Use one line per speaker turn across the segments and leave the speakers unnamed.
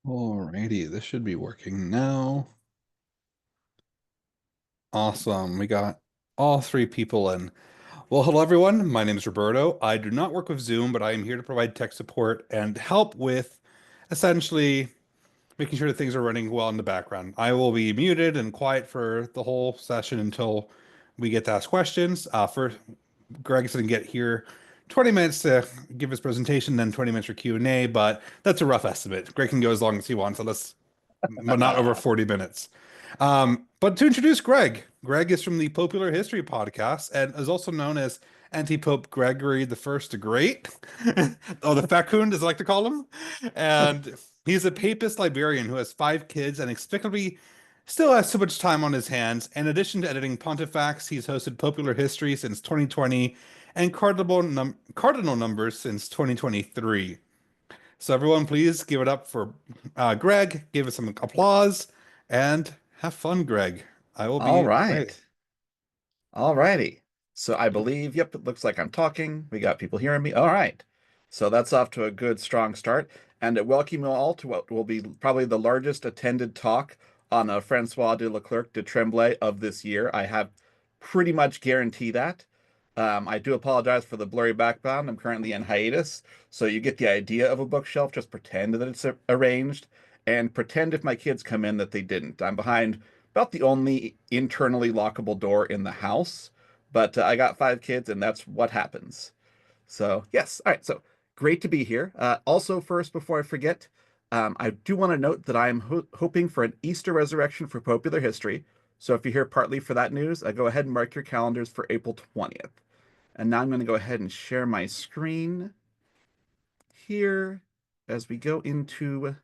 Alrighty, this should be working now. Awesome. We got all three people in. Well, hello everyone. My name is Roberto. I do not work with Zoom, but I am here to provide tech support and help with essentially making sure that things are running well in the background. I will be muted and quiet for the whole session until we get to ask questions. First, Greg's going to get here 20 minutes to give his presentation, then 20 minutes for Q&A, but that's a rough estimate. Greg can go as long as he wants, but not over 40 minutes. But to introduce Greg, Greg is from the Popular History podcast and is also known as Anti-Pope Gregory the First the Great, or the Facund, as I like to call him. And he's a papist librarian who has 5 kids and inexplicably still has so much time on his hands. In addition to editing Pontifex, he's hosted Popular History since 2020 and Cardinal Numbers since 2023. So everyone, please give it up for Greg. Give us some applause and have fun, Greg. I will
All
be away.
right. All righty. So I believe, yep, it looks like I'm talking. We got people hearing me. All right. So that's off to a good, strong start. And I welcome you all to what will be probably the largest attended talk on François de Leclerc de Tremblay of this year. I have pretty much guarantee that. I do apologize for the blurry background. I'm currently in hiatus. So you get the idea of a bookshelf. Just pretend that it's arranged and pretend if my kids come in that they didn't. I'm behind about the only internally lockable door in the house. But I got 5 kids, and that's what happens. So, yes. All right. So, great to be here. Also, first, before I forget, I do want to note that I am hoping for an Easter resurrection for popular history. So, if you're here partly for that news, go ahead and mark your calendars for April 20th. And now I'm going to go ahead and share my screen here as we go into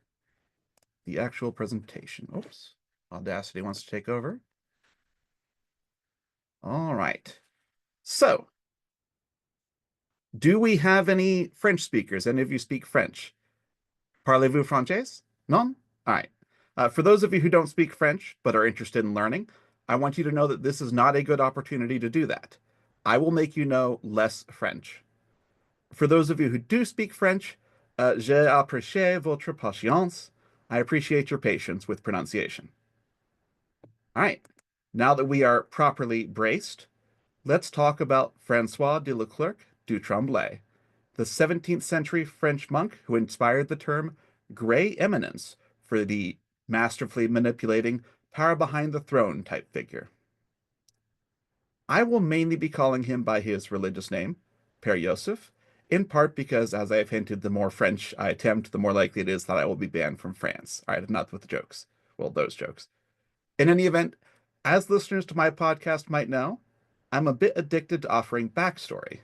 the actual presentation. Oops. Audacity wants to take over. All right. So, do we have any French speakers? Any of you speak French? Parlez-vous français? Non? All right. For those of you who don't speak French but are interested in learning, I want you to know that this is not a good opportunity to do that. I will make you know less French. For those of you who do speak French, j'ai apprécié votre patience. I appreciate your patience with pronunciation. All right. Now that we are properly braced, let's talk about François de Leclerc du Tremblay, the 17th century French monk who inspired the term gray eminence for the masterfully manipulating power behind the throne type figure. I will mainly be calling him by his religious name, Père Joseph, in part because, as I have hinted, the more French I attempt, the more likely it is that I will be banned from France. All right, enough with the jokes. Well, those jokes. In any event, as listeners to my podcast might know, I'm a bit addicted to offering backstory.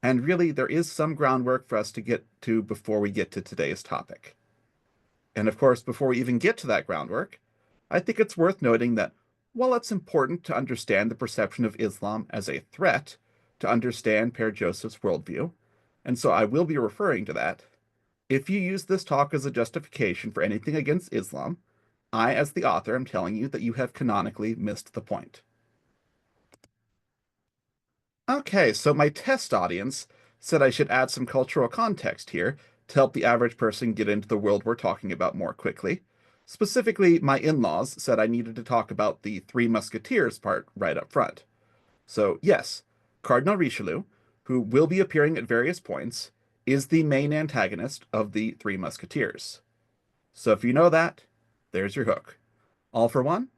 And really, there is some groundwork for us to get to before we get to today's topic. And of course, before we even get to that groundwork, I think it's worth noting that while it's important to understand the perception of Islam as a threat, to understand Père Joseph's worldview, and so I will be referring to that, if you use this talk as a justification for anything against Islam, I, as the author, am telling you that you have canonically missed the point. Okay, so my test audience said I should add some cultural context here to help the average person get into the world we're talking about more quickly. Specifically, my in-laws said I needed to talk about the Three Musketeers part right up front. So, yes, Cardinal Richelieu, who will be appearing at various points, is the main antagonist of the Three Musketeers. So if you know that, there's your hook. All for one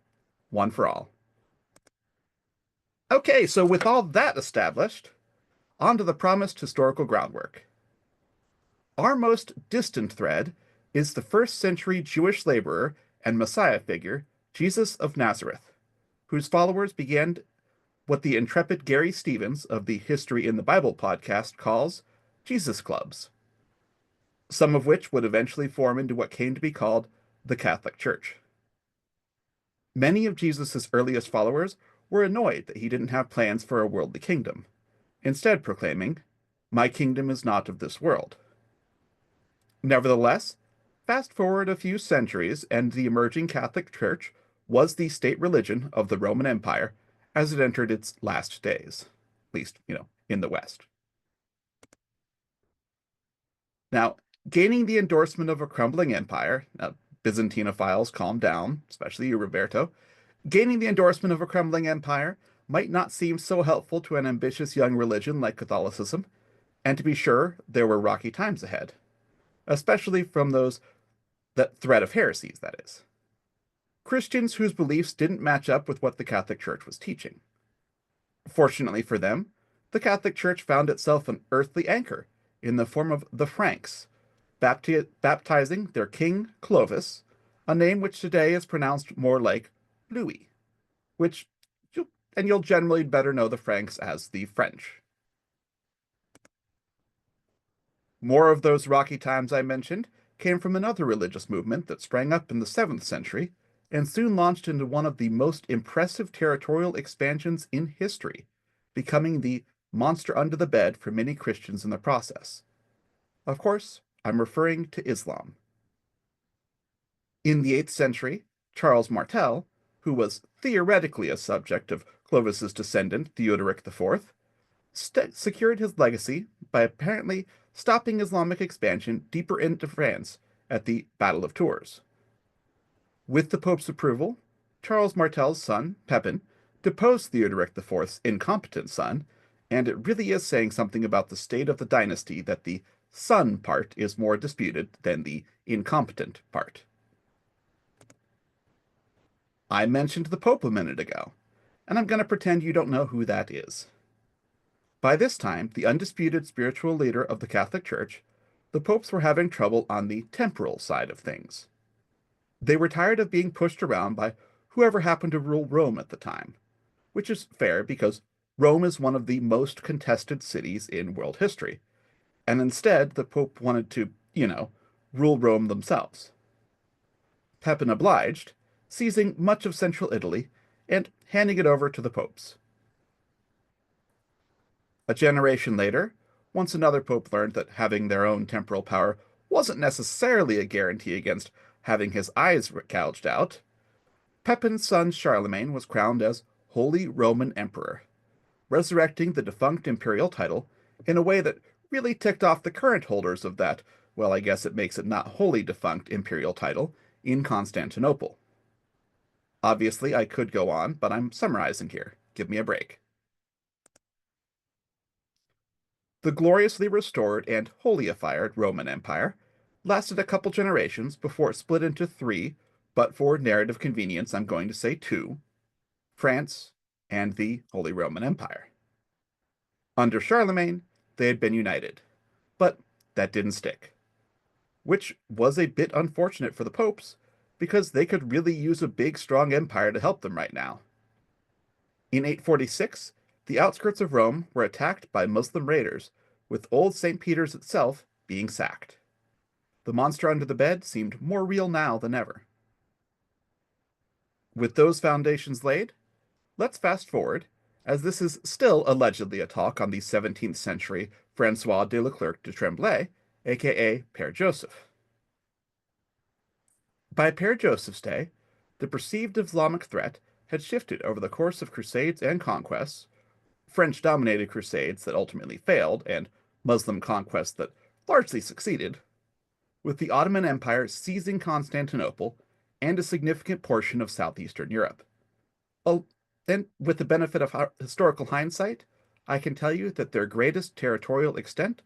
for all. Okay, so with all that established, on to the promised historical groundwork. Our most distant thread is the first century Jewish laborer and Messiah figure, Jesus of Nazareth, whose followers began what the intrepid Gary Stevens of the History in the Bible podcast calls Jesus clubs, some of which would eventually form into what came to be called the Catholic Church. Many of Jesus' earliest followers were annoyed that he didn't have plans for a worldly kingdom, instead proclaiming, "My kingdom is not of this world." Nevertheless, fast forward a few centuries and the emerging Catholic Church was the state religion of the Roman Empire as it entered its last days, at least, in the West. Now, gaining the endorsement of a crumbling empire, now, Byzantinophiles, calm down, especially you, Roberto. Gaining the endorsement of a crumbling empire might not seem so helpful to an ambitious young religion like Catholicism, and to be sure, there were rocky times ahead, especially from that threat of heresies, that is. Christians whose beliefs didn't match up with what the Catholic Church was teaching. Fortunately for them, the Catholic Church found itself an earthly anchor in the form of the Franks, baptizing their king Clovis, a name which today is pronounced more like Louis, which you'll generally better know the Franks as the French. More of those rocky times I mentioned came from another religious movement that sprang up in the 7th century and soon launched into one of the most impressive territorial expansions in history, becoming the monster under the bed for many Christians in the process. Of course, I'm referring to Islam. In the 8th century, Charles Martel, who was theoretically a subject of Clovis's descendant Theodoric IV, secured his legacy by apparently stopping Islamic expansion deeper into France at the Battle of Tours. With the Pope's approval, Charles Martel's son, Pepin, deposed Theodoric IV's incompetent son, and it really is saying something about the state of the dynasty that the son part is more disputed than the incompetent part. I mentioned the Pope a minute ago, and I'm going to pretend you don't know who that is. By this time, the undisputed spiritual leader of the Catholic Church, the popes were having trouble on the temporal side of things. They were tired of being pushed around by whoever happened to rule Rome at the time, which is fair because Rome is one of the most contested cities in world history, and instead the Pope wanted to, rule Rome themselves. Pepin obliged, seizing much of central Italy and handing it over to the popes. A generation later, once another pope learned that having their own temporal power wasn't necessarily a guarantee against having his eyes gouged out, Pepin's son Charlemagne was crowned as Holy Roman Emperor, resurrecting the defunct imperial title in a way that really ticked off the current holders of that, well, I guess it makes it not wholly defunct imperial title, in Constantinople. Obviously, I could go on, but I'm summarizing here. Give me a break. The gloriously restored and holyified Roman Empire lasted a couple generations before it split into three, but for narrative convenience, I'm going to say two: France and the Holy Roman Empire. Under Charlemagne, they had been united, but that didn't stick, which was a bit unfortunate for the popes because they could really use a big, strong empire to help them right now. In 846, the outskirts of Rome were attacked by Muslim raiders, with Old St. Peter's itself being sacked. The monster under the bed seemed more real now than ever. With those foundations laid, let's fast forward, as this is still allegedly a talk on the 17th century François de Leclerc de Tremblay, aka Père Joseph. By Père Joseph's day, the perceived Islamic threat had shifted over the course of crusades and conquests, French-dominated crusades that ultimately failed, and Muslim conquests that largely succeeded, with the Ottoman Empire seizing Constantinople and a significant portion of southeastern Europe. And with the benefit of historical hindsight, I can tell you that their greatest territorial extent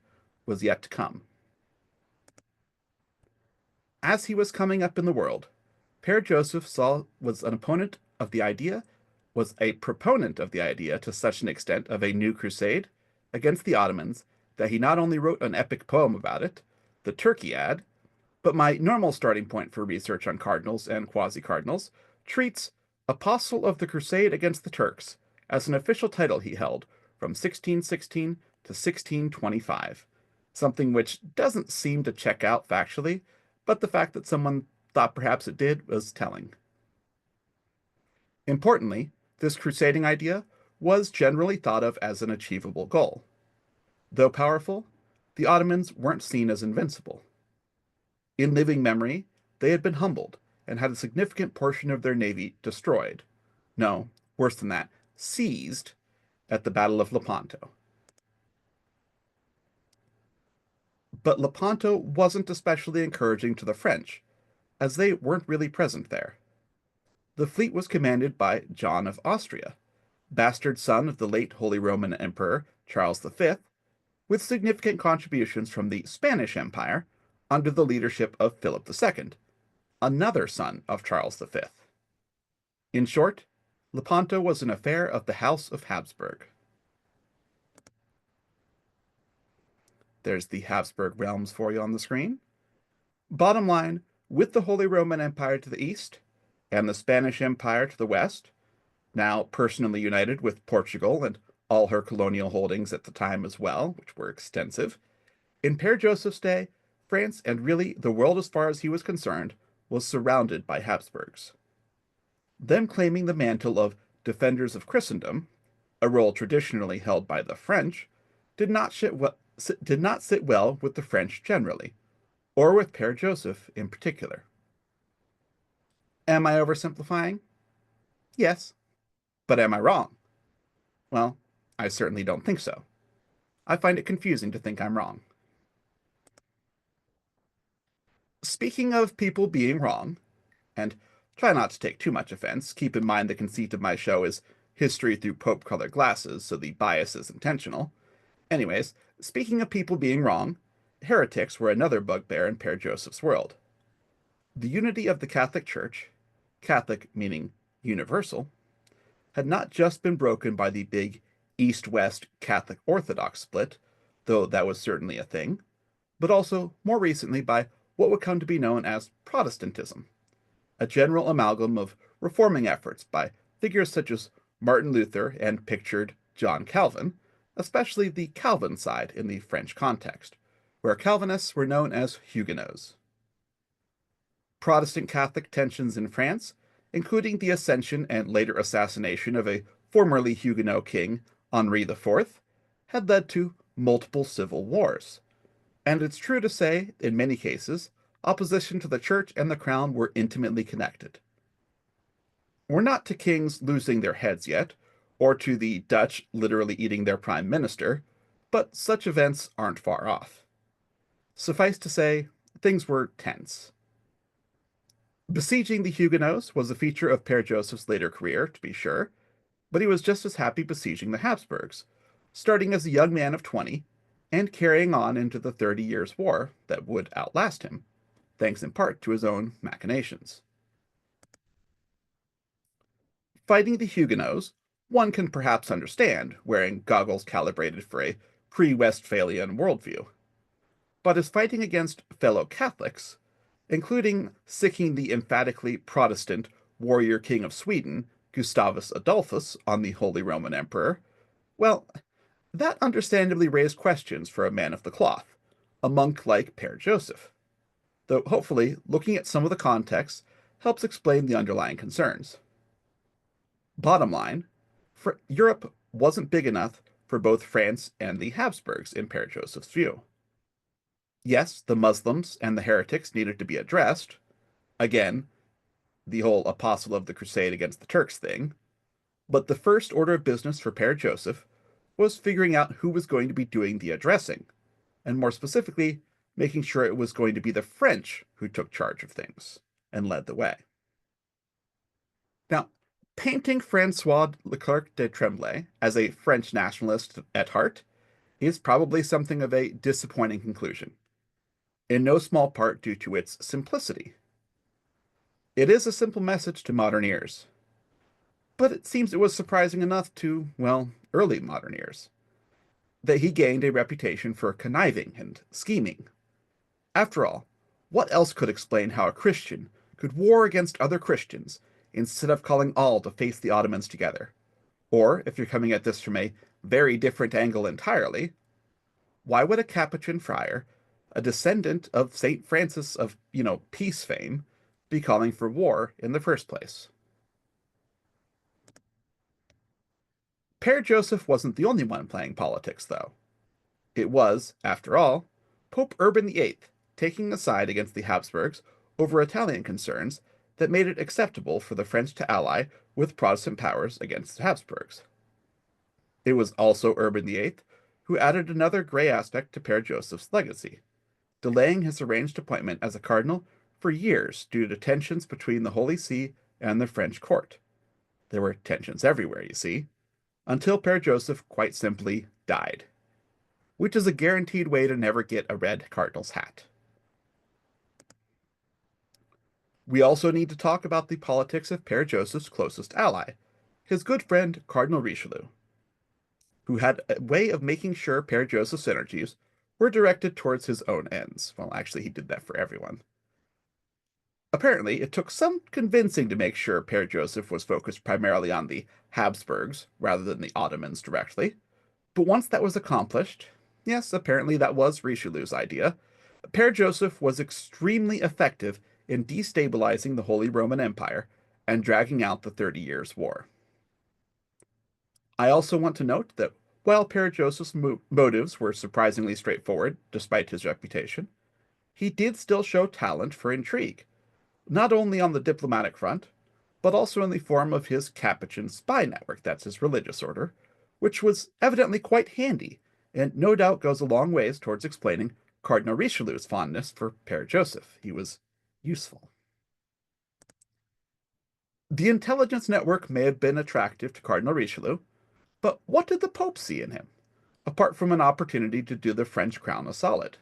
was yet to come. As he was coming up in the world, Père Joseph was a proponent of the idea to such an extent of a new crusade against the Ottomans that he not only wrote an epic poem about it, the Turkiad, but my normal starting point for research on cardinals and quasi-cardinals treats Apostle of the Crusade against the Turks as an official title he held from 1616 to 1625, something which doesn't seem to check out factually, but the fact that someone thought perhaps it did was telling. Importantly, this crusading idea was generally thought of as an achievable goal. Though powerful, the Ottomans weren't seen as invincible. In living memory, they had been humbled and had a significant portion of their navy destroyed. No, worse than that, seized at the Battle of Lepanto. But Lepanto wasn't especially encouraging to the French, as they weren't really present there. The fleet was commanded by John of Austria, bastard son of the late Holy Roman Emperor Charles V, with significant contributions from the Spanish Empire under the leadership of Philip II, another son of Charles V. In short, Lepanto was an affair of the House of Habsburg. There's the Habsburg realms for you on the screen. Bottom line, with the Holy Roman Empire to the east and the Spanish Empire to the west, now personally united with Portugal and all her colonial holdings at the time as well, which were extensive, in Père Joseph's day, France, and really the world as far as he was concerned, was surrounded by Habsburgs. Them claiming the mantle of defenders of Christendom, a role traditionally held by the French, did not sit well with the French generally, or with Père Joseph in particular. Am I oversimplifying? Yes. But am I wrong? Well, I certainly don't think so. I find it confusing to think I'm wrong. Speaking of people being wrong, and try not to take too much offense, keep in mind the conceit of my show is history through Pope-colored glasses, so the bias is intentional. Anyways, speaking of people being wrong, heretics were another bugbear in Père Joseph's world. The unity of the Catholic Church, Catholic meaning universal, had not just been broken by the big East-West Catholic Orthodox split, though that was certainly a thing, but also more recently by what would come to be known as Protestantism, a general amalgam of reforming efforts by figures such as Martin Luther and pictured John Calvin, especially the Calvin side in the French context, where Calvinists were known as Huguenots. Protestant Catholic tensions in France, including the ascension and later assassination of a formerly Huguenot king, Henri IV, had led to multiple civil wars. And it's true to say, in many cases, opposition to the church and the crown were intimately connected. We're not to kings losing their heads yet, or to the Dutch literally eating their prime minister, but such events aren't far off. Suffice to say, things were tense. Besieging the Huguenots was a feature of Père Joseph's later career, to be sure, but he was just as happy besieging the Habsburgs, starting as a young man of 20 and carrying on into the 30 Years' War that would outlast him, thanks in part to his own machinations. Fighting the Huguenots, one can perhaps understand wearing goggles calibrated for a pre-Westphalian worldview. But as fighting against fellow Catholics, including sicking the emphatically Protestant warrior king of Sweden, Gustavus Adolphus, on the Holy Roman Emperor, well, that understandably raised questions for a man of the cloth, a monk like Père Joseph, though hopefully looking at some of the context helps explain the underlying concerns. Bottom line, Europe wasn't big enough for both France and the Habsburgs in Père Joseph's view. Yes, the Muslims and the heretics needed to be addressed. Again, the whole apostle of the crusade against the Turks thing. But the first order of business for Père Joseph was figuring out who was going to be doing the addressing, and more specifically, making sure it was going to be the French who took charge of things and led the way. Now, painting François Leclerc de Tremblay as a French nationalist at heart is probably something of a disappointing conclusion, in no small part due to its simplicity. It is a simple message to modern ears, but it seems it was surprising enough to, well, early modern ears, that he gained a reputation for conniving and scheming. After all, what else could explain how a Christian could war against other Christians instead of calling all to face the Ottomans together? Or, if you're coming at this from a very different angle entirely, why would a Capuchin friar, a descendant of St. Francis of, peace fame, be calling for war in the first place? Père Joseph wasn't the only one playing politics, though. It was, after all, Pope Urban VIII taking a side against the Habsburgs over Italian concerns that made it acceptable for the French to ally with Protestant powers against the Habsburgs. It was also Urban VIII who added another gray aspect to Père Joseph's legacy, delaying his arranged appointment as a cardinal for years due to tensions between the Holy See and the French court. There were tensions everywhere, you see, until Père Joseph quite simply died, which is a guaranteed way to never get a red cardinal's hat. We also need to talk about the politics of Père Joseph's closest ally, his good friend Cardinal Richelieu, who had a way of making sure Père Joseph's energies were directed towards his own ends. Well, actually, he did that for everyone. Apparently, it took some convincing to make sure Père Joseph was focused primarily on the Habsburgs rather than the Ottomans directly. But once that was accomplished, yes, apparently that was Richelieu's idea, Père Joseph was extremely effective in destabilizing the Holy Roman Empire and dragging out the 30 Years' War. I also want to note that while Père Joseph's motives were surprisingly straightforward, despite his reputation, he did still show talent for intrigue, not only on the diplomatic front, but also in the form of his Capuchin spy network, that's his religious order, which was evidently quite handy, and no doubt goes a long ways towards explaining Cardinal Richelieu's fondness for Père Joseph. He was useful. The intelligence network may have been attractive to Cardinal Richelieu, but what did the Pope see in him, apart from an opportunity to do the French crown a solid?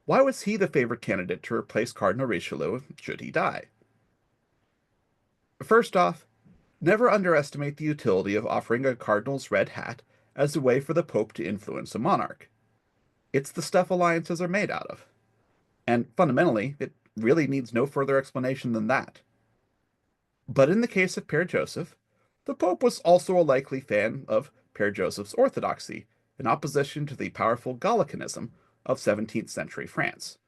Why was he the favorite candidate to replace Cardinal Richelieu should he die? First off, never underestimate the utility of offering a cardinal's red hat as a way for the Pope to influence a monarch. It's the stuff alliances are made out of. And fundamentally, it really needs no further explanation than that. But in the case of Père Joseph, the Pope was also a likely fan of Père Joseph's orthodoxy, in opposition to the powerful Gallicanism of 17th century France,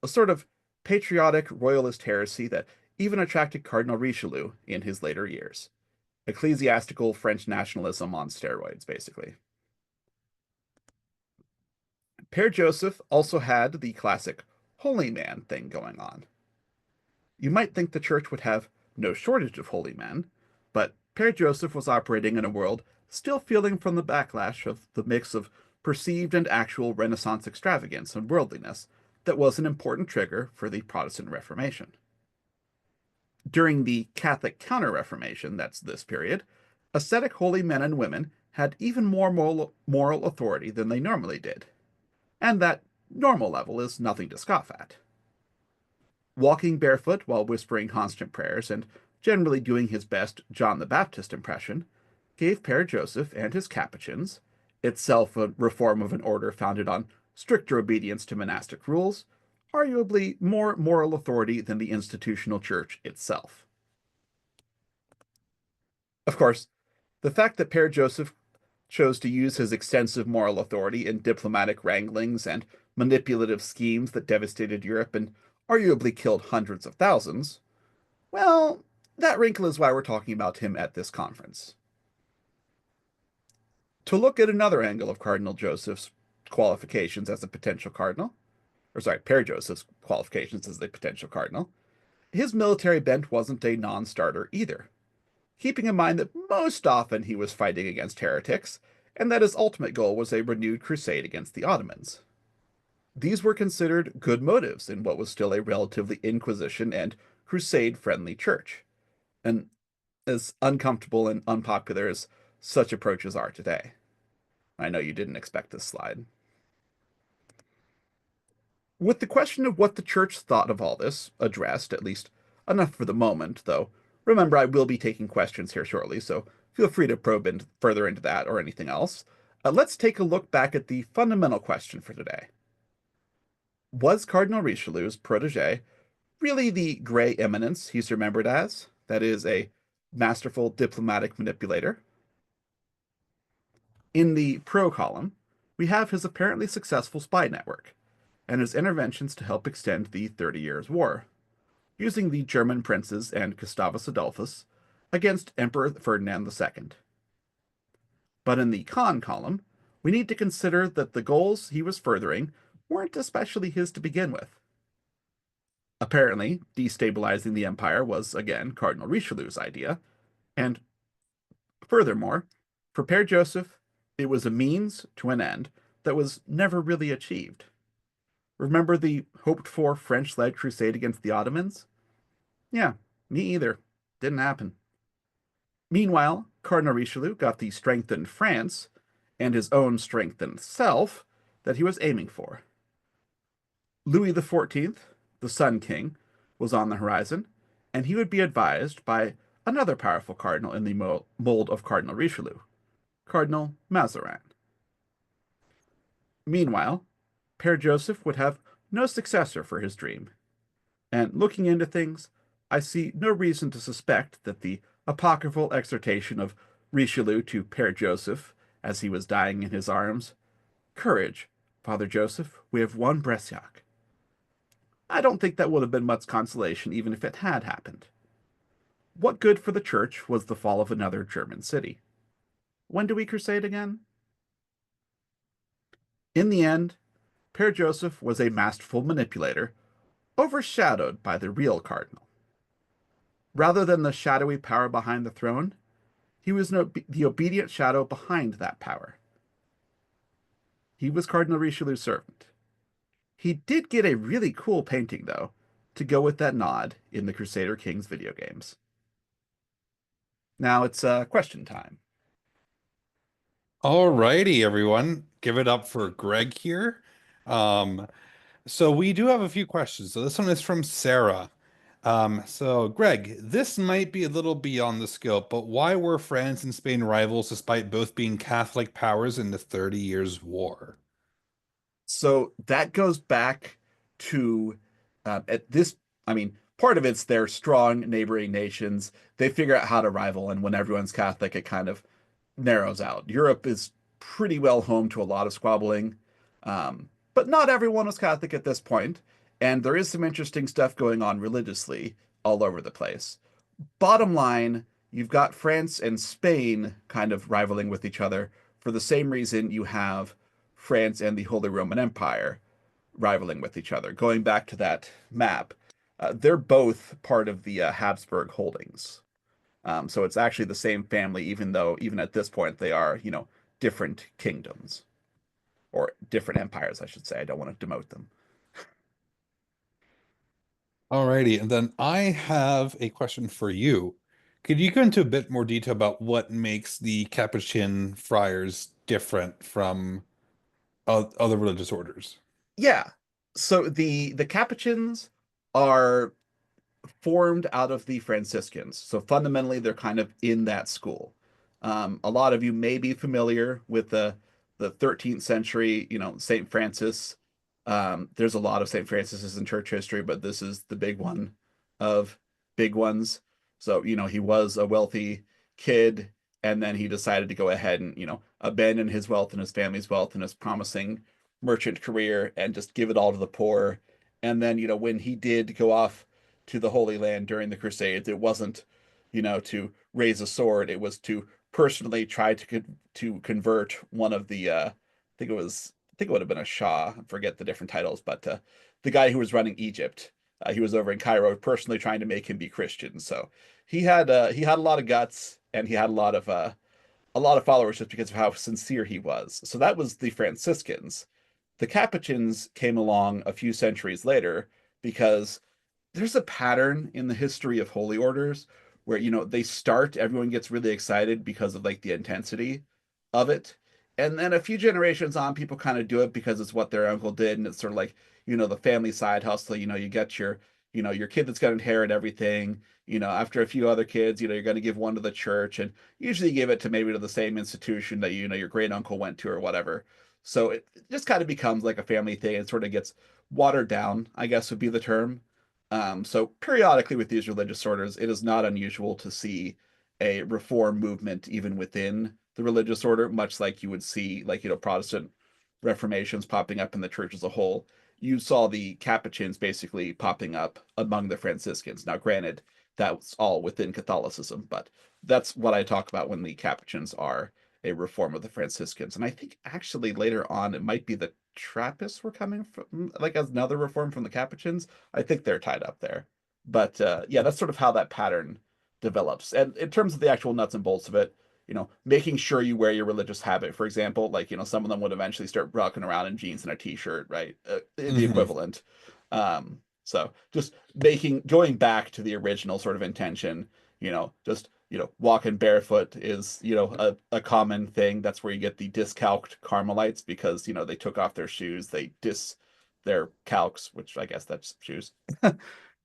a sort of patriotic royalist heresy that even attracted Cardinal Richelieu in his later years. Ecclesiastical French nationalism on steroids, basically. Père Joseph also had the classic holy man thing going on. You might think the church would have no shortage of holy men, but Père Joseph was operating in a world still feeling from the backlash of the mix of perceived and actual Renaissance extravagance and worldliness that was an important trigger for the Protestant Reformation. During the Catholic Counter-Reformation, that's this period, ascetic holy men and women had even more moral authority than they normally did, and that normal level is nothing to scoff at. Walking barefoot while whispering constant prayers and generally doing his best John the Baptist impression gave Père Joseph and his Capuchins, itself a reform of an order founded on stricter obedience to monastic rules, arguably more moral authority than the institutional church itself. Of course, the fact that Père Joseph chose to use his extensive moral authority in diplomatic wranglings and manipulative schemes that devastated Europe and arguably killed hundreds of thousands, well, that wrinkle is why we're talking about him at this conference. To look at another angle of Cardinal Joseph's qualifications as a potential cardinal, or sorry, Père Joseph's qualifications as a potential cardinal, his military bent wasn't a non-starter either, keeping in mind that most often he was fighting against heretics, and that his ultimate goal was a renewed crusade against the Ottomans. These were considered good motives in what was still a relatively Inquisition and crusade-friendly church, and as uncomfortable and unpopular as such approaches are today. I know you didn't expect this slide. With the question of what the church thought of all this addressed, at least enough for the moment, though remember I will be taking questions here shortly, so feel free to probe further into that or anything else. Let's take a look back at the fundamental question for today. Was Cardinal Richelieu's protege really the Grey Eminence he's remembered as? That is, a masterful diplomatic manipulator? In the pro column, we have his apparently successful spy network and his interventions to help extend the 30 Years' War, using the German princes and Gustavus Adolphus against Emperor Ferdinand II. But in the con column, we need to consider that the goals he was furthering weren't especially his to begin with. Apparently, destabilizing the empire was, again, Cardinal Richelieu's idea. And furthermore, for Père Joseph, it was a means to an end that was never really achieved. Remember the hoped for French led crusade against the Ottomans? Yeah, me either. Didn't happen. Meanwhile, Cardinal Richelieu got the strengthened France and his own strengthened self that he was aiming for. Louis XIV, the Sun King, was on the horizon, and he would be advised by another powerful cardinal in the mold of Cardinal Richelieu, Cardinal Mazarin. Meanwhile, Père Joseph would have no successor for his dream, and looking into things, I see no reason to suspect that the apocryphal exhortation of Richelieu to Père Joseph as he was dying in his arms, "Courage, Father Joseph, we have won Bresciac." I don't think that would have been much consolation even if it had happened. What good for the church was the fall of another German city? When do we crusade again? In the end, Père Joseph was a masterful manipulator, overshadowed by the real cardinal. Rather than the shadowy power behind the throne, he was the obedient shadow behind that power. He was Cardinal Richelieu's servant. He did get a really cool painting, though, to go with that nod in the Crusader Kings video games. Now it's question time.
All righty, everyone. Give it up for Greg here. Um, so we do have a few questions. So this one is from Sarah. So Greg, this might be a little beyond the scope, but why were France and Spain rivals despite both being Catholic powers in the 30 Years' War?
So that goes back to at this, I mean, part of it's their strong neighboring nations. They figure out how to rival, and when everyone's Catholic, it kind of narrows out. Europe is pretty well home to a lot of squabbling, but not everyone was Catholic at this point, and there is some interesting stuff going on religiously all over the place. Bottom line, you've got France and Spain kind of rivaling with each other for the same reason you have France and the Holy Roman Empire rivaling with each other. Going back to that map, they're both part of the Habsburg holdings. So it's actually the same family, even though even at this point they are, different kingdoms or different empires, I should say. I don't want to demote them.
Alrighty, and then I have a question for you. Could you go into a bit more detail about what makes the Capuchin friars different from other religious orders?
Yeah. So the Capuchins are formed out of the Franciscans. So fundamentally, they're kind of in that school. A lot of you may be familiar with the 13th century, Saint Francis. There's a lot of Saint Francis's in church history, but this is the big one of big ones. So, he was a wealthy kid, and then he decided to go ahead and, abandon his wealth and his family's wealth and his promising merchant career and just give it all to the poor. And then, when he did go off to the Holy Land during the Crusades, it wasn't, to raise a sword. It was to personally try to convert one of the I think it would have been a Shah. I forget the different titles, but the guy who was running Egypt. He was over in Cairo, personally trying to make him be Christian. So he had a lot of guts, and he had a lot of followers just because of how sincere he was. So that was the Franciscans. The Capuchins came along a few centuries later because there's a pattern in the history of holy orders where they start, everyone gets really excited because of like the intensity of it, and then a few generations on, people kind of do it because it's what their uncle did, and it's sort of like the family side hustle. You get your kid that's going to inherit everything. After a few other kids, you're going to give one to the church, and usually you give it to maybe to the same institution that your great uncle went to or whatever. So it just kind of becomes like a family thing. It sort of gets watered down, I guess would be the term. So periodically with these religious orders, it is not unusual to see a reform movement even within the religious order, much like you would see like Protestant reformations popping up in the church as a whole. You saw the Capuchins basically popping up among the Franciscans. Now, granted, that's all within Catholicism, but that's what I talk about when the Capuchins are a reform of the Franciscans. And I think actually later on it might be the Trappists were coming from like as another reform from the Capuchins. I think they're tied up there. But yeah, that's sort of how that pattern develops. And in terms of the actual nuts and bolts of it, making sure you wear your religious habit. For example, like, some of them would eventually start rocking around in jeans and a t-shirt, right? The
Hmm.
equivalent. So just going back to the original sort of intention, just, walking barefoot is, a common thing. That's where you get the discalced Carmelites because, they took off their shoes, they their calcs, which I guess that's shoes.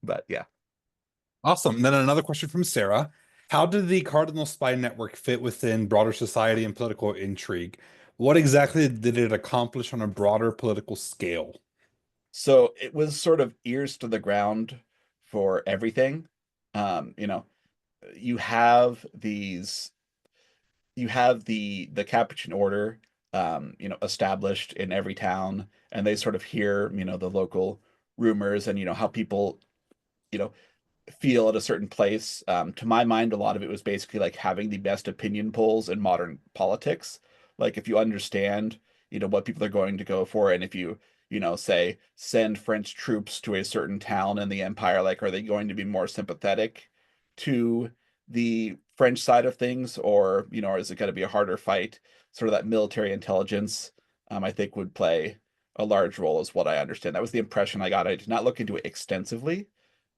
But yeah.
Awesome. And then another question from Sarah. How did the Cardinal Spy Network fit within broader society and political intrigue? What exactly did it accomplish on a broader political scale?
So it was sort of ears to the ground for everything. Um, you know, you have the Capuchin order, established in every town, and they sort of hear, the local rumors and how people, you know, feel at a certain place. To my mind, a lot of it was basically like having the best opinion polls in modern politics. Like if you understand, what people are going to go for, and if you, say send French troops to a certain town in the empire, like are they going to be more sympathetic to the French side of things, or is it going to be a harder fight? Sort of that military intelligence, I think would play a large role, is what I understand. That was the impression I got. I did not look into it extensively,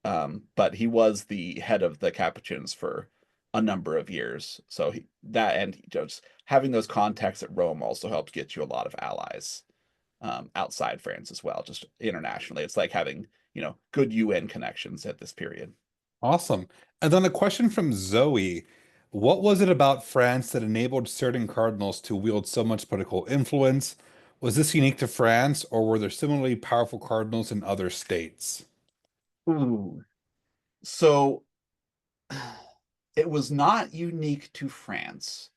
but he was the head of the Capuchins for a number of years. So that and just having those contacts at Rome also helps get you a lot of allies, outside France as well, just internationally. It's like having, good UN connections at this period.
Awesome. And then a question from Zoe. What was it about France that enabled certain cardinals to wield so much political influence? Was this unique to France, or were there similarly powerful cardinals in other states?
Ooh. So it was not unique to France.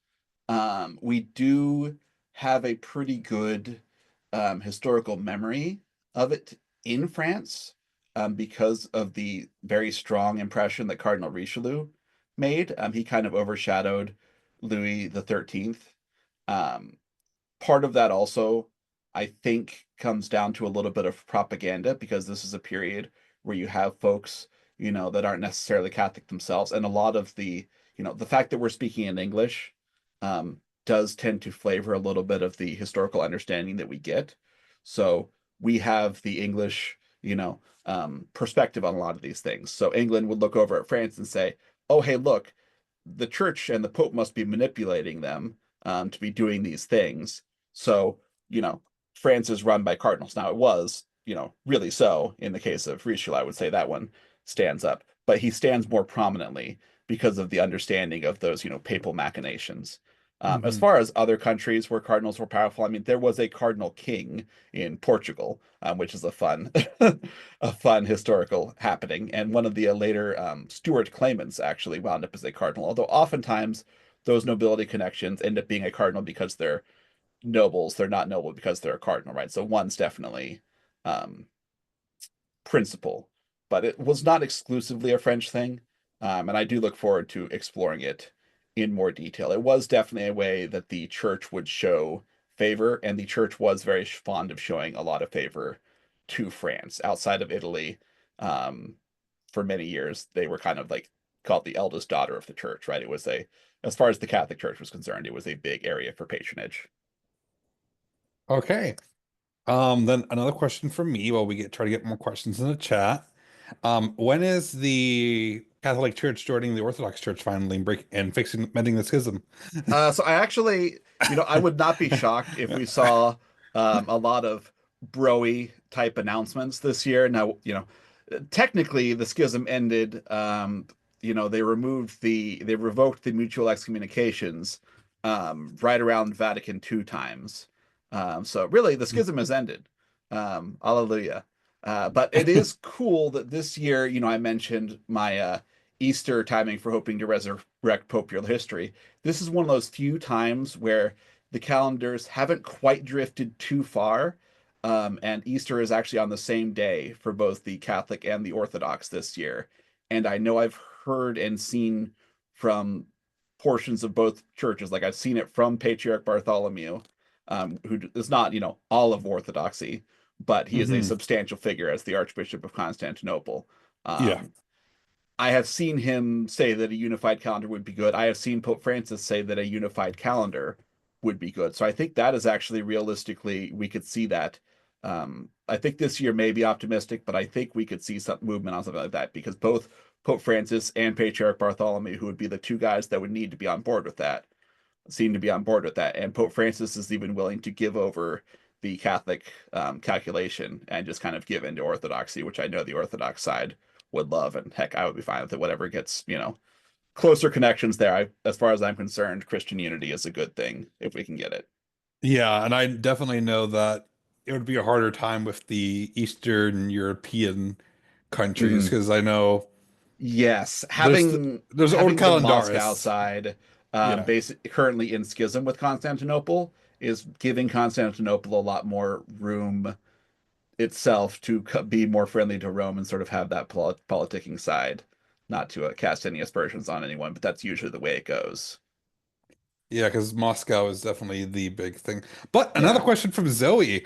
We do have a pretty good historical memory of it in France, because of the very strong impression that Cardinal Richelieu made. He kind of overshadowed Louis the 13th. Um, Part of that also, I think, comes down to a little bit of propaganda because this is a period where you have folks, that aren't necessarily Catholic themselves, and a lot of the fact that we're speaking in English, does tend to flavor a little bit of the historical understanding that we get. So we have the English, perspective on a lot of these things. So England would look over at France and say, "Oh, hey, look, the church and the Pope must be manipulating them, to be doing these things." So, you know, France is run by cardinals. Now, it was, really so in the case of Richelieu. I would say that one stands up, but he stands more prominently because of the understanding of those, papal machinations. As
Hmm.
far as other countries where cardinals were powerful, I mean, there was a cardinal king in Portugal, which is a fun, a fun historical happening. And one of the later Stuart claimants actually wound up as a cardinal, although oftentimes those nobility connections end up being a cardinal because they're nobles. They're not noble because they're a cardinal, right? So one's definitely um, principle, but it was not exclusively a French thing. And I do look forward to exploring it in more detail. It was definitely a way that the church would show favor, and the church was very fond of showing a lot of favor to France outside of Italy. Um, for many years, they were kind of like called the eldest daughter of the church, right? It was as far as the Catholic Church was concerned, it was a big area for patronage.
Okay. Then another question from me while we try to get more questions in the chat. When is the Catholic Church joining the Orthodox Church finally and mending the schism?
So I actually, I would not be shocked if we saw a lot of broy type announcements this year. Now, technically the schism ended. They revoked the mutual excommunications right around Vatican II times. So really, the schism has ended. Hallelujah. But it is cool that this year, I mentioned my Easter timing for hoping to resurrect popular history. This is one of those few times where the calendars haven't quite drifted too far. And Easter is actually on the same day for both the Catholic and the Orthodox this year. And I know I've heard and seen from portions of both churches. Like I've seen it from Patriarch Bartholomew, who is not, all of Orthodoxy, but he is a
Hmm.
substantial figure as the Archbishop of Constantinople.
Yeah.
Um, I have seen him say that a unified calendar would be good. I have seen Pope Francis say that a unified calendar would be good. So I think that is actually realistically, we could see that. I think this year may be optimistic, but I think we could see some movement on something like that because both Pope Francis and Patriarch Bartholomew, who would be the two guys that would need to be on board with that, seem to be on board with that. And Pope Francis is even willing to give over the Catholic calculation and just kind of give into Orthodoxy, which I know the Orthodox side would love. And heck, I would be fine with it. Whatever gets, closer connections there. As far as I'm concerned, Christian unity is a good thing if we can get it.
Yeah, and I definitely know that it would be a harder time with the Eastern European countries
Mhm.
because I know
Yes,
there's there's old
having the Moscow
calendarists.
side,
Yeah.
basic currently in schism with Constantinople, is giving Constantinople a lot more room itself to be more friendly to Rome and sort of have that politicking side, not to cast any aspersions on anyone, but that's usually the way it goes.
Yeah, because Moscow is definitely the big thing. But another
Yeah.
question from Zoe.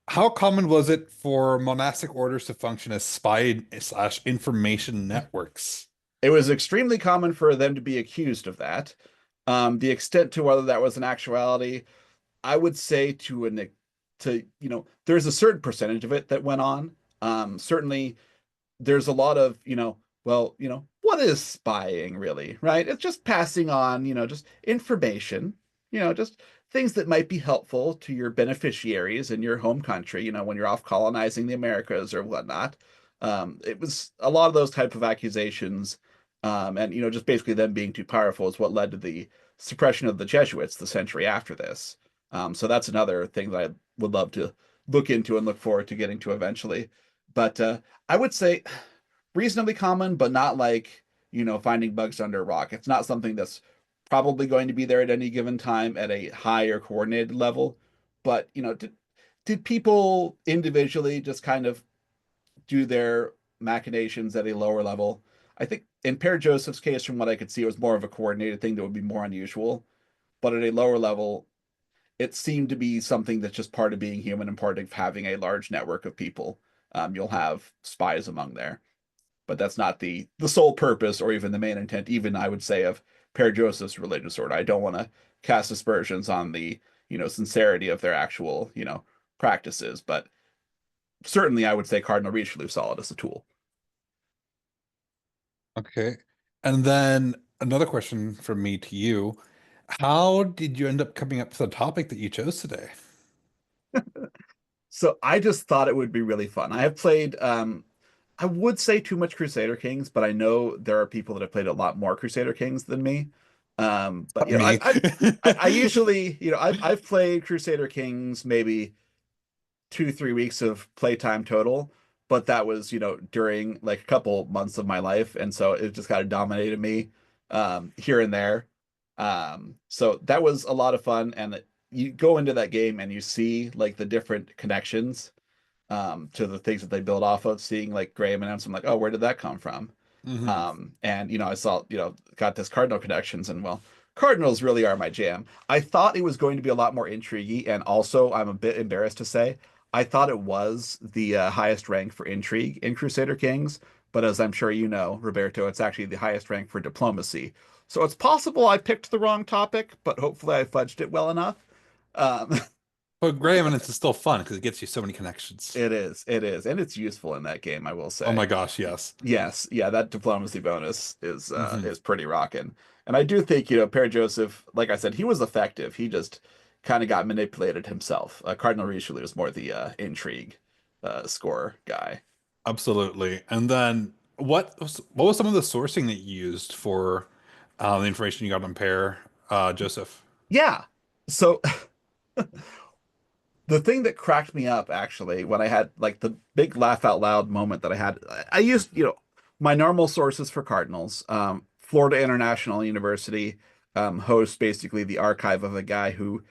How common was it for monastic orders to function as spy slash information networks?
It was extremely common for them to be accused of that. The extent to whether that was an actuality, I would say there's a certain percentage of it that went on. Certainly there's a lot of, what is spying really, right? It's just passing on, just information, just things that might be helpful to your beneficiaries in your home country, when you're off colonizing the Americas or whatnot. It was a lot of those type of accusations. And, just basically them being too powerful is what led to the suppression of the Jesuits the century after this. So that's another thing that I would love to look into and look forward to getting to eventually. But I would say reasonably common, but not like, finding bugs under a rock. It's not something that's probably going to be there at any given time at a higher coordinated level. But, did people individually just kind of do their machinations at a lower level? I think in Per Joseph's case, from what I could see, it was more of a coordinated thing that would be more unusual. But at a lower level, it seemed to be something that's just part of being human and part of having a large network of people. You'll have spies among there, but that's not the sole purpose or even the main intent. Even I would say of Per Joseph's religious order. I don't want to cast aspersions on the sincerity of their actual practices, but certainly I would say Cardinal Richelieu saw it as a tool.
Okay. And then another question from me to you. How did you end up coming up with the topic that you chose today?
So I just thought it would be really fun. I have played I would say too much Crusader Kings, but I know there are people that have played a lot more Crusader Kings than me. But
Me.
I usually, I've played Crusader Kings maybe 2, 3 weeks of playtime total, but that was, during like a couple months of my life, and so it just kind of dominated me here and there. So that was a lot of fun, and you go into that game and you see like the different connections to the things that they build off of, seeing like Graham and I'm like, oh, where did that come from?
Hmm.
And I saw, got this Cardinal connections, and well, Cardinals really are my jam. I thought it was going to be a lot more intriguey, and also I'm a bit embarrassed to say, I thought it was the highest rank for intrigue in Crusader Kings, but as I'm sure you know, Roberto, it's actually the highest rank for diplomacy. So it's possible I picked the wrong topic, but hopefully I fudged it well enough. Um,
But Gray Eminence is still fun because it gets you so many connections.
it is, and it's useful in that game, I will
Oh my
say.
gosh, yes.
Yes, yeah, that diplomacy bonus
Hmm.
is pretty rocking. And I do think, Per Joseph, like I said, he was effective. He just kind of got manipulated himself. Cardinal Richelieu is more the intrigue score guy.
Absolutely. And then what was some of the sourcing that you used for the information you got on Pair, Joseph?
Yeah. So the thing that cracked me up actually when I had like the big laugh out loud moment that I had, I used, my normal sources for Cardinals. Florida International University hosts basically the archive of a guy who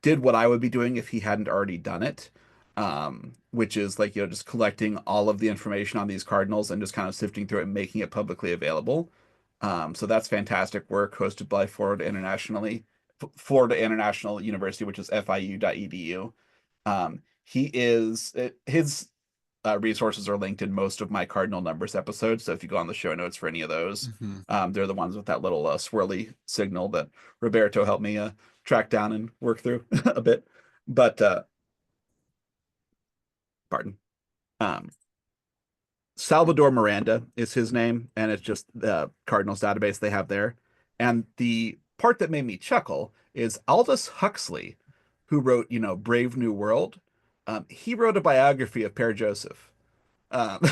did what I would be doing if he hadn't already done it, which is like, just collecting all of the information on these Cardinals and just kind of sifting through it and making it publicly available. So that's fantastic work hosted by Florida International University, which is FIU.edu. His resources are linked in most of my Cardinal Numbers episodes. So if you go on the show notes for any of those,
Mhm.
they're the ones with that little swirly signal that Roberto helped me track down and work through a bit. But pardon. Um, Salvador Miranda is his name, and it's just the Cardinals database they have there. And the part that made me chuckle is Aldous Huxley, who wrote, Brave New World. He wrote a biography of Père Joseph, um,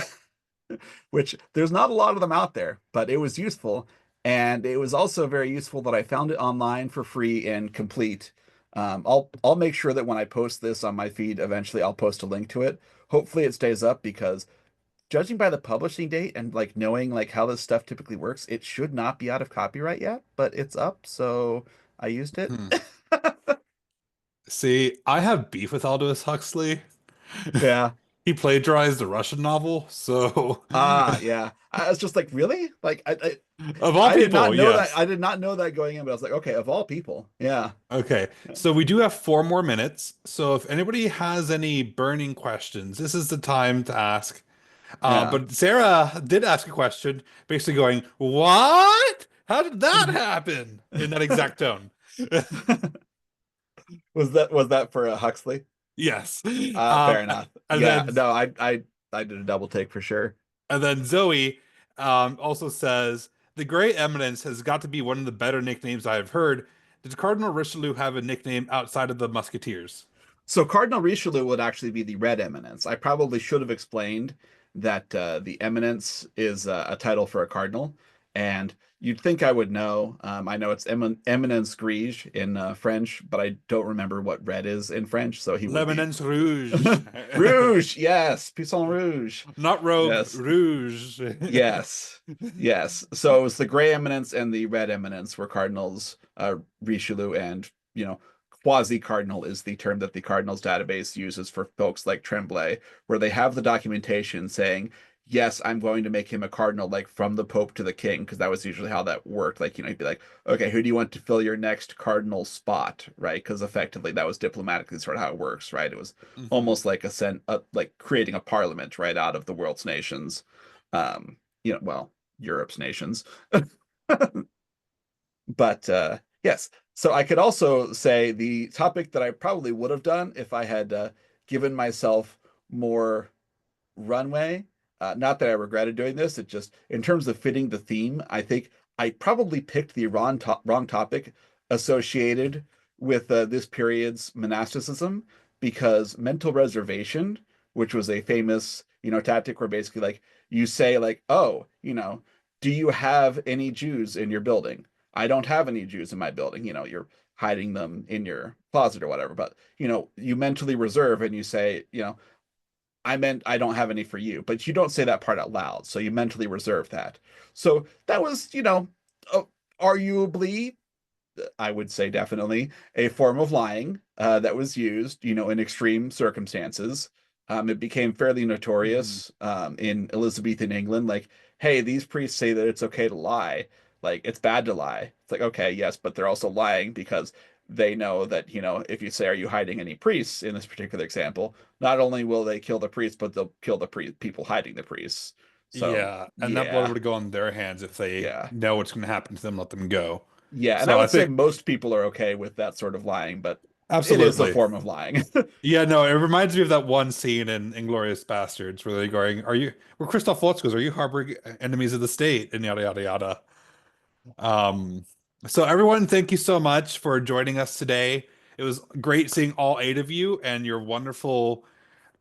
which there's not a lot of them out there, but it was useful. And it was also very useful that I found it online for free and complete. I'll make sure that when I post this on my feed, eventually I'll post a link to it. Hopefully it stays up because judging by the publishing date and like knowing like how this stuff typically works, it should not be out of copyright yet, but it's up, so I used it.
Hmm. See, I have beef with Aldous Huxley.
Yeah.
He plagiarized the Russian novel, so
Ah, yeah. I was just like, really? Like
of all
I did not
people,
know that.
yes.
I did not know that going in, but I was like, okay, of all people. Yeah.
Okay, so we do have 4 more minutes. So if anybody has any burning questions, this is the time to ask.
Yeah.
But Sarah did ask a question, basically going, "What? How did that happen?" in that exact tone.
Was that for Huxley?
Yes.
Fair enough.
And
Yeah.
then
No, I did a double take for sure.
Zoe also says the Great Eminence has got to be one of the better nicknames I have heard. Did Cardinal Richelieu have a nickname outside of the Musketeers?
So Cardinal Richelieu would actually be the Red Eminence. I probably should have explained that the Eminence is a title for a cardinal, and you'd think I would know. I know it's Eminence Grise in French, but I don't remember what red is in French, so he would be
L'Eminence Rouge.
Rouge. Yes, Pisson Rouge.
Not Rogue,
Yes,
Rouge.
yes, yes. So it was the Gray Eminence and the Red Eminence were cardinals. Richelieu and quasi cardinal is the term that the cardinals database uses for folks like Tremblay, where they have the documentation saying, yes, I'm going to make him a cardinal, like from the Pope to the King, because that was usually how that worked. Like, he'd be like, okay, who do you want to fill your next cardinal spot, right? Because effectively that was diplomatically sort of how it works, right? It was
Mhm.
almost like like creating a parliament, right, out of the world's nations. Well, Europe's nations. But yes, so I could also say the topic that I probably would have done if I had given myself more runway. Not that I regretted doing this, it just in terms of fitting the theme, I think I probably picked the wrong topic associated with this period's monasticism because mental reservation, which was a famous, tactic where basically like you say like, oh, do you have any Jews in your building? I don't have any Jews in my building. You're hiding them in your closet or whatever, but you mentally reserve and you say, I meant I don't have any for you, but you don't say that part out loud. So you mentally reserve that. So that was, arguably, I would say definitely a form of lying that was used, in extreme circumstances. It became fairly
Mhm.
notorious in Elizabethan England. Like, hey, these priests say that it's okay to lie. Like, it's bad to lie. It's like, okay, yes, but they're also lying because they know that, if you say, are you hiding any priests in this particular example, not only will they kill the priests, but they'll kill the people hiding the priests. So,
Yeah, and that blood
yeah,
would go on their hands if they
yeah.
know what's going to happen to them, let them go.
Yeah, and I
So I
would say
think
most people are okay with that sort of lying, but it is a
absolutely.
form of lying.
Yeah, no, it reminds me of that one scene in Inglorious Bastards where they're going, where Christoph Waltz goes, are you harboring enemies of the state? And yada, yada, yada. Um, so everyone, thank you so much for joining us today. It was great seeing all 8 of you and your wonderful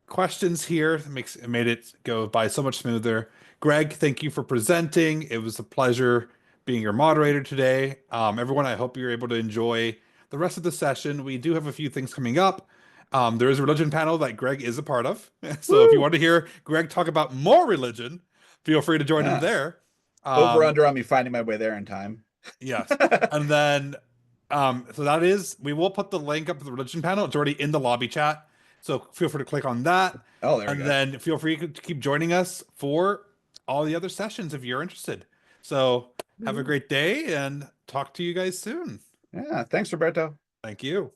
questions here. It made it go by so much smoother. Greg, thank you for presenting. It was a pleasure being your moderator today. Everyone, I hope you're able to enjoy the rest of the session. We do have a few things coming up. There is a religion panel that Greg is a part of. So if you
Woo!
want to hear Greg talk about more religion, feel free to join him
Yeah.
there.
Over
Um,
under on me finding my way there in time.
yes. And then so that is, we will put the link up to the religion panel. It's already in the lobby chat. So feel free to click on that.
Oh, there we
And
go.
then feel free to keep joining us for all the other sessions if you're interested. So Have a great day and talk to you guys soon.
Yeah, thanks, Roberto.
Thank you.